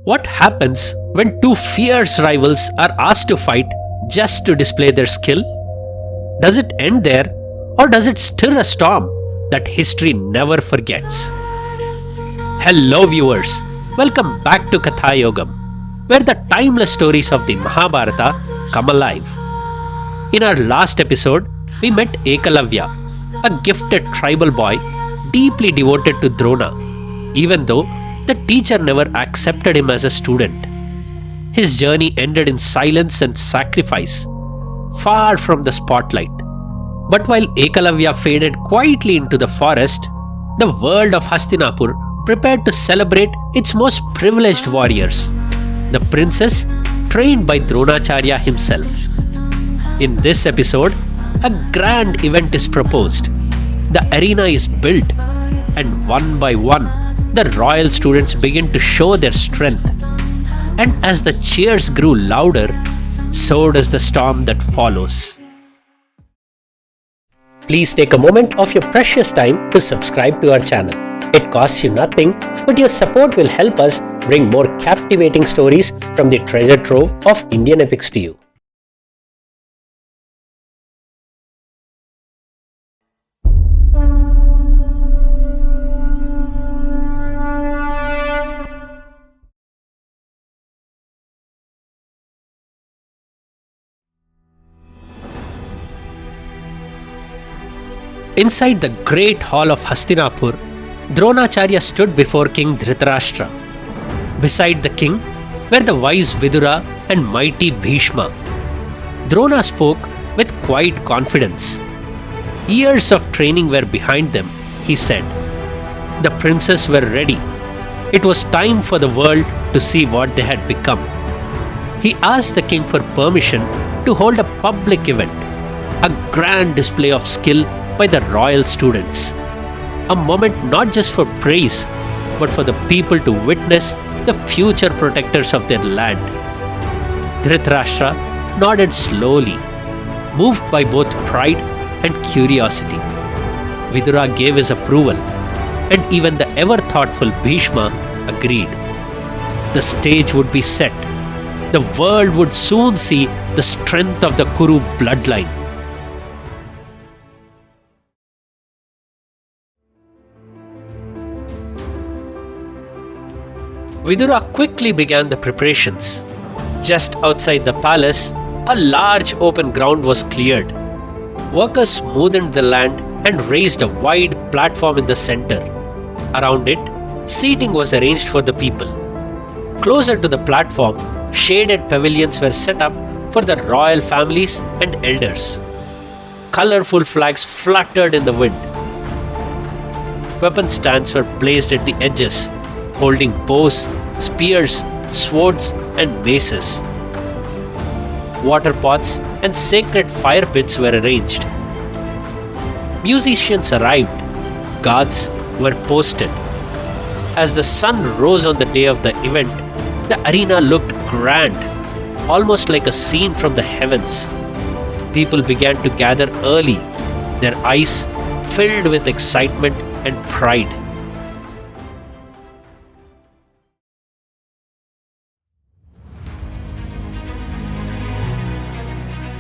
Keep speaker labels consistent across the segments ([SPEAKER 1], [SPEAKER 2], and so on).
[SPEAKER 1] What happens when two fierce rivals are asked to fight just to display their skill? Does it end there, or does it stir a storm that history never forgets? Hello viewers, welcome back to Katha Yogam, where the timeless stories of the Mahabharata come alive. In our last episode, we met Ekalavya, a gifted tribal boy deeply devoted to Drona, even though the teacher never accepted him as a student. His journey ended in silence and sacrifice, far from the spotlight. But while Ekalavya faded quietly into the forest, the world of Hastinapur prepared to celebrate its most privileged warriors, the princess trained by Dronacharya himself. In this episode, a grand event is proposed. The arena is built, and one by one, the royal students begin to show their strength. And as the cheers grew louder, so does the storm that follows. Please take a moment of your precious time to subscribe to our channel. It costs you nothing, but your support will help us bring more captivating stories from the treasure trove of Indian epics to you. Inside the great hall of Hastinapur, Dronacharya stood before King Dhritarashtra. Beside the king were the wise Vidura and mighty Bhishma. Drona spoke with quiet confidence. Years of training were behind them, he said. The princes were ready. It was time for the world to see what they had become. He asked the king for permission to hold a public event, a grand display of skill by the royal students. A moment not just for praise, but for the people to witness the future protectors of their land. Dhritarashtra nodded slowly, moved by both pride and curiosity. Vidura gave his approval, and even the ever-thoughtful Bhishma agreed. The stage would be set. The world would soon see the strength of the Kuru bloodline. Vidura quickly began the preparations. Just outside the palace, a large open ground was cleared. Workers smoothened the land and raised a wide platform in the center. Around it, seating was arranged for the people. Closer to the platform, shaded pavilions were set up for the royal families and elders. Colorful flags fluttered in the wind. Weapon stands were placed at the edges, holding bows, spears, swords, and maces. Water pots and sacred fire pits were arranged. Musicians arrived. Guards were posted. As the sun rose on the day of the event, the arena looked grand, almost like a scene from the heavens. People began to gather early, their eyes filled with excitement and pride.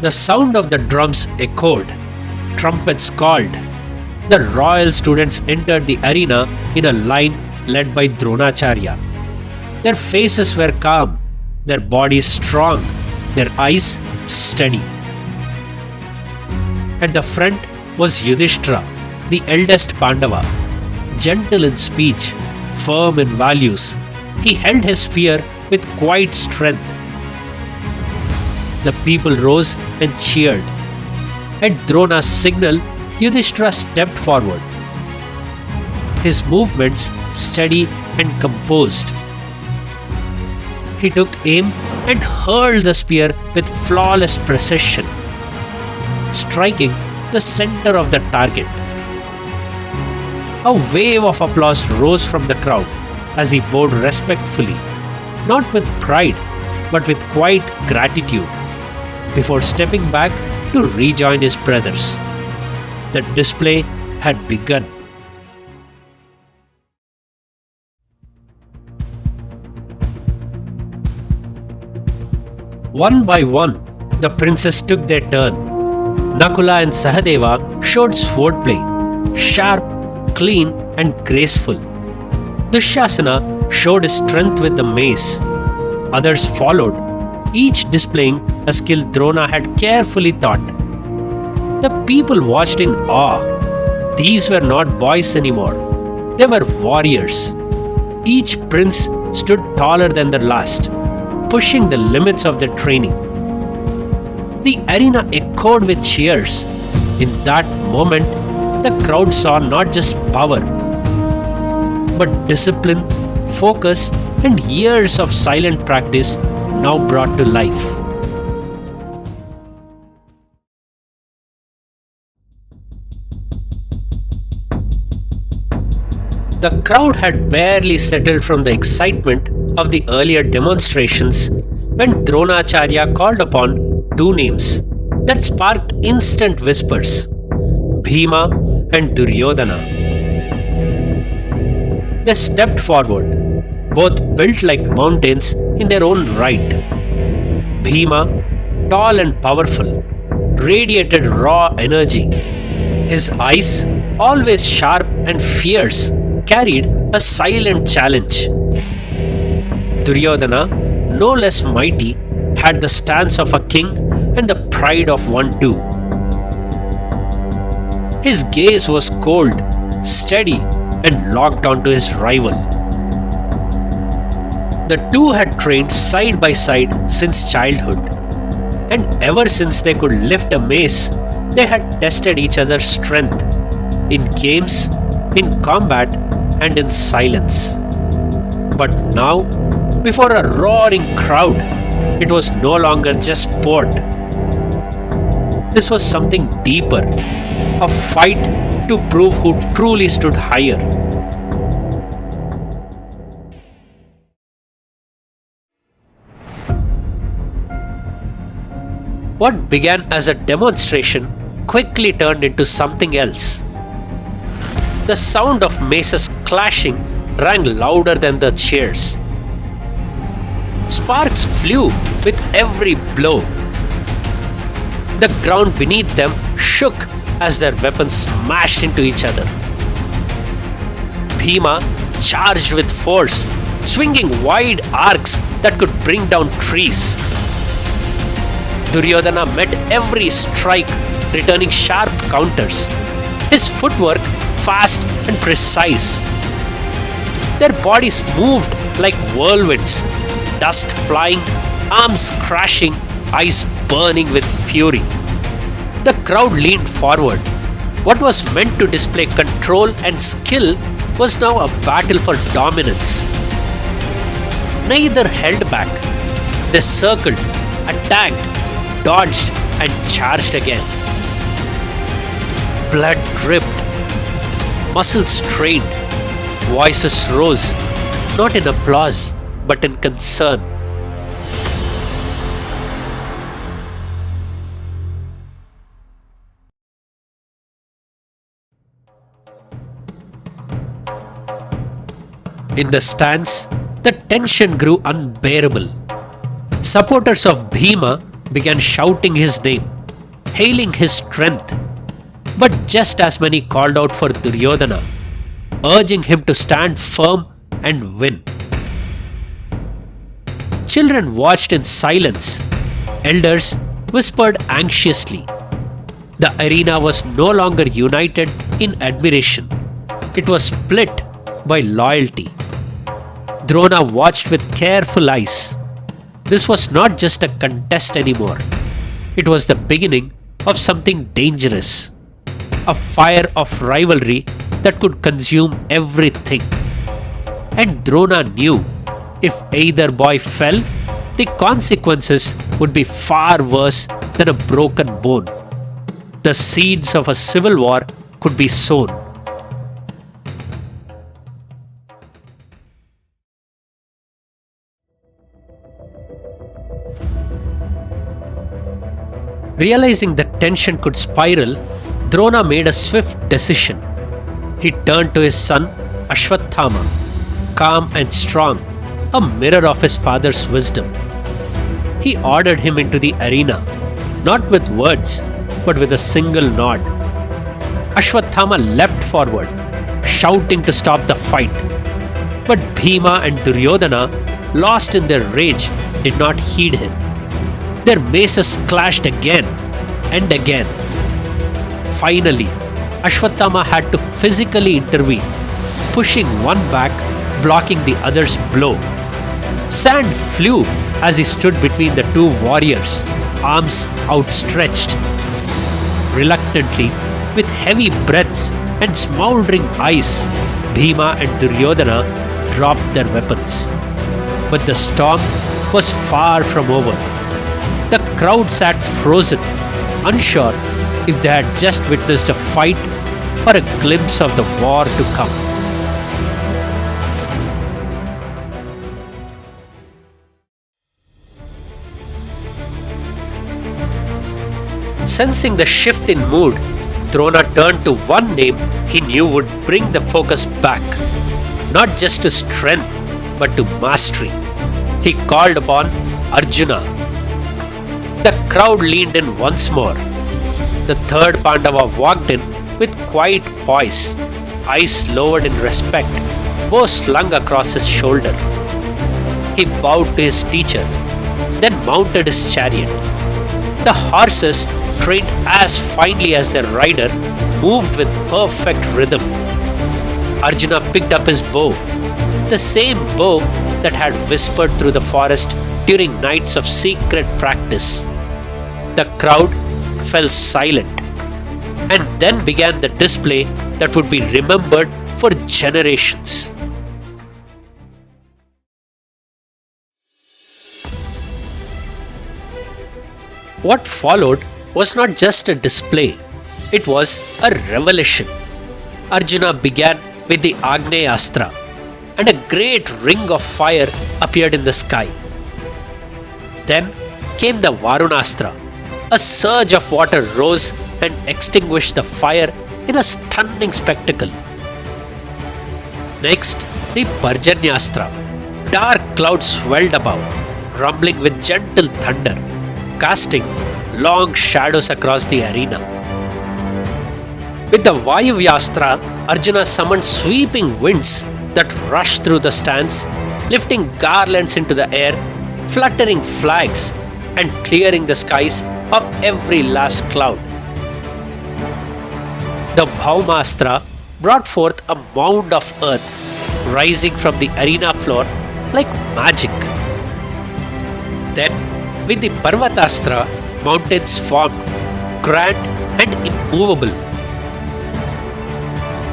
[SPEAKER 1] The sound of the drums echoed, trumpets called. The royal students entered the arena in a line led by Dronacharya. Their faces were calm, their bodies strong, their eyes steady. At the front was Yudhishthira, the eldest Pandava, gentle in speech, firm in values. He held his spear with quiet strength. The people rose and cheered. At Drona's signal, Yudhishthira stepped forward. His movements steady and composed. He took aim and hurled the spear with flawless precision, striking the center of the target. A wave of applause rose from the crowd as he bowed respectfully, not with pride, but with quiet gratitude, before stepping back to rejoin his brothers. The display had begun. One by one, the princes took their turn. Nakula and Sahadeva showed swordplay, sharp, clean, and graceful. Dushyasana showed his strength with the mace. Others followed, each displaying a skill Drona had carefully taught. The people watched in awe. These were not boys anymore. They were warriors. Each prince stood taller than the last, pushing the limits of their training. The arena echoed with cheers. In that moment, the crowd saw not just power, but discipline, focus, and years of silent practice now brought to life. The crowd had barely settled from the excitement of the earlier demonstrations when Dronacharya called upon two names that sparked instant whispers: Bheema and Duryodhana. They stepped forward, both built like mountains in their own right. Bheema, tall and powerful, radiated raw energy. His eyes, always sharp and fierce, carried a silent challenge. Duryodhana, no less mighty, had the stance of a king and the pride of one too. His gaze was cold, steady, and locked onto his rival. The two had trained side by side since childhood, and ever since they could lift a mace, they had tested each other's strength in games, in combat, and in silence. But now, before a roaring crowd, it was no longer just sport. This was something deeper, a fight to prove who truly stood higher. What began as a demonstration quickly turned into something else. The sound of maces clashing rang louder than the cheers. Sparks flew with every blow. The ground beneath them shook as their weapons smashed into each other. Bheema charged with force, swinging wide arcs that could bring down trees. Duryodhana met every strike, returning sharp counters. His footwork fast and precise. Their bodies moved like whirlwinds, dust flying, arms crashing, eyes burning with fury. The crowd leaned forward. What was meant to display control and skill was now a battle for dominance. Neither held back. They circled, attacked, dodged, and charged again. Blood dripped, muscles strained, voices rose, not in applause, but in concern. In the stands, the tension grew unbearable. Supporters of Bheema began shouting his name, hailing his strength. But just as many called out for Duryodhana, urging him to stand firm and win. Children watched in silence. Elders whispered anxiously. The arena was no longer united in admiration. It was split by loyalty. Drona watched with careful eyes. This was not just a contest anymore. It was the beginning of something dangerous. A fire of rivalry that could consume everything. And Drona knew if either boy fell, the consequences would be far worse than a broken bone. The seeds of a civil war could be sown. Realizing the tension could spiral, Drona made a swift decision. He turned to his son Ashwatthama, calm and strong, a mirror of his father's wisdom. He ordered him into the arena, not with words, but with a single nod. Ashwatthama leapt forward, shouting to stop the fight. But Bheema and Duryodhana, lost in their rage, did not heed him. Their maces clashed again and again. Finally, Ashwatthama had to physically intervene, pushing one back, blocking the other's blow. Sand flew as he stood between the two warriors, arms outstretched. Reluctantly, with heavy breaths and smouldering eyes, Bheema and Duryodhana dropped their weapons. But the storm was far from over. The crowd sat frozen, unsure if they had just witnessed a fight or a glimpse of the war to come. Sensing the shift in mood, Drona turned to one name he knew would bring the focus back, not just to strength, but to mastery. He called upon Arjuna. The crowd leaned in once more. The third Pandava walked in with quiet poise, eyes lowered in respect, bow slung across his shoulder. He bowed to his teacher, then mounted his chariot. The horses, trained as finely as their rider, moved with perfect rhythm. Arjuna picked up his bow, the same bow that had whispered through the forest during nights of secret practice. The crowd fell silent, and then began the display that would be remembered for generations. What followed was not just a display, it was a revelation. Arjuna began with the Agneya Astra, and a great ring of fire appeared in the sky. Then came the Varunastra. A surge of water rose and extinguished the fire in a stunning spectacle. Next, the Parjanyastra. Dark clouds swelled above, rumbling with gentle thunder, casting long shadows across the arena. With the Vayuvyastra, Arjuna summoned sweeping winds that rushed through the stands, lifting garlands into the air, fluttering flags, and clearing the skies of every last cloud. The Bhaumastra brought forth a mound of earth, rising from the arena floor like magic. Then, with the Parvatastra, mountains formed, grand and immovable.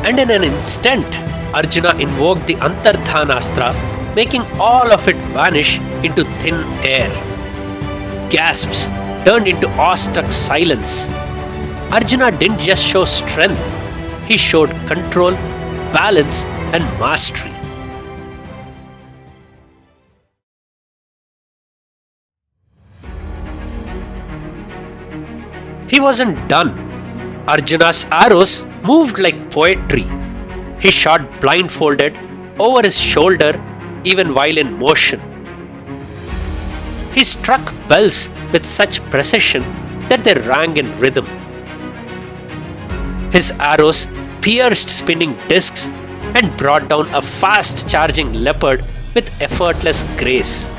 [SPEAKER 1] And in an instant, Arjuna invoked the Antardhanastra, making all of it vanish into thin air. Gasps turned into awestruck silence. Arjuna didn't just show strength, he showed control, balance, and mastery. He wasn't done. Arjuna's arrows moved like poetry. He shot blindfolded, over his shoulder, even while in motion. He struck bells with such precision that they rang in rhythm. His arrows pierced spinning discs and brought down a fast-charging leopard with effortless grace.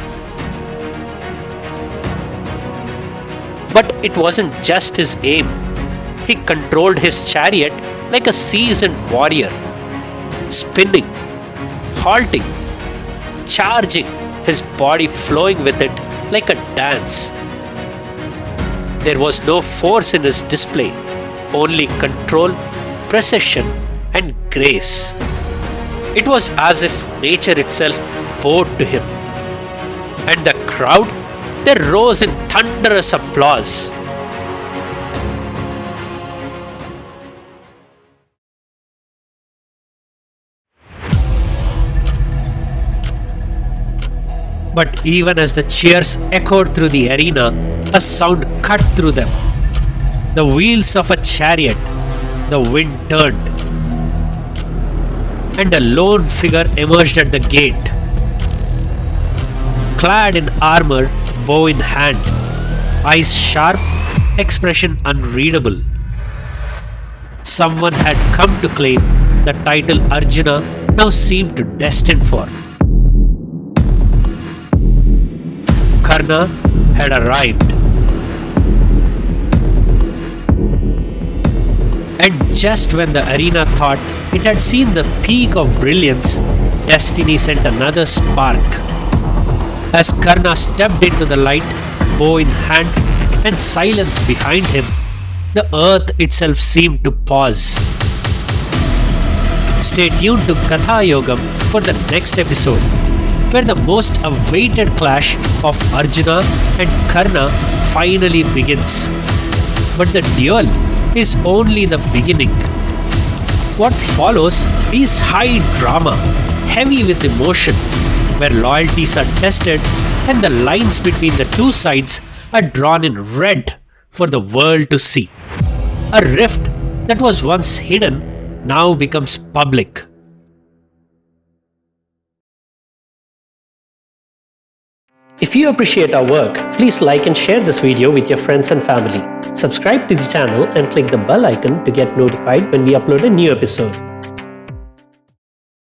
[SPEAKER 1] But it wasn't just his aim. He controlled his chariot like a seasoned warrior, spinning, halting, charging, his body flowing with it like a dance. There was no force in his display, only control, precision, and grace. It was as if nature itself bowed to him. And the crowd, they rose in thunderous applause. But even as the cheers echoed through the arena, a sound cut through them. The wheels of a chariot, the wind turned, and a lone figure emerged at the gate. Clad in armor, bow in hand, eyes sharp, expression unreadable. Someone had come to claim the title Arjuna now seemed destined for. Karna had arrived. And just when the arena thought it had seen the peak of brilliance, destiny sent another spark. As Karna stepped into the light, bow in hand, and silence behind him, the earth itself seemed to pause. Stay tuned to Katha Yogam for the next episode, where the most awaited clash of Arjuna and Karna finally begins. But the duel is only the beginning. What follows is high drama, heavy with emotion, where loyalties are tested and the lines between the two sides are drawn in red for the world to see. A rift that was once hidden now becomes public.
[SPEAKER 2] If you appreciate our work, please like and share this video with your friends and family. Subscribe to the channel and click the bell icon to get notified when we upload a new episode.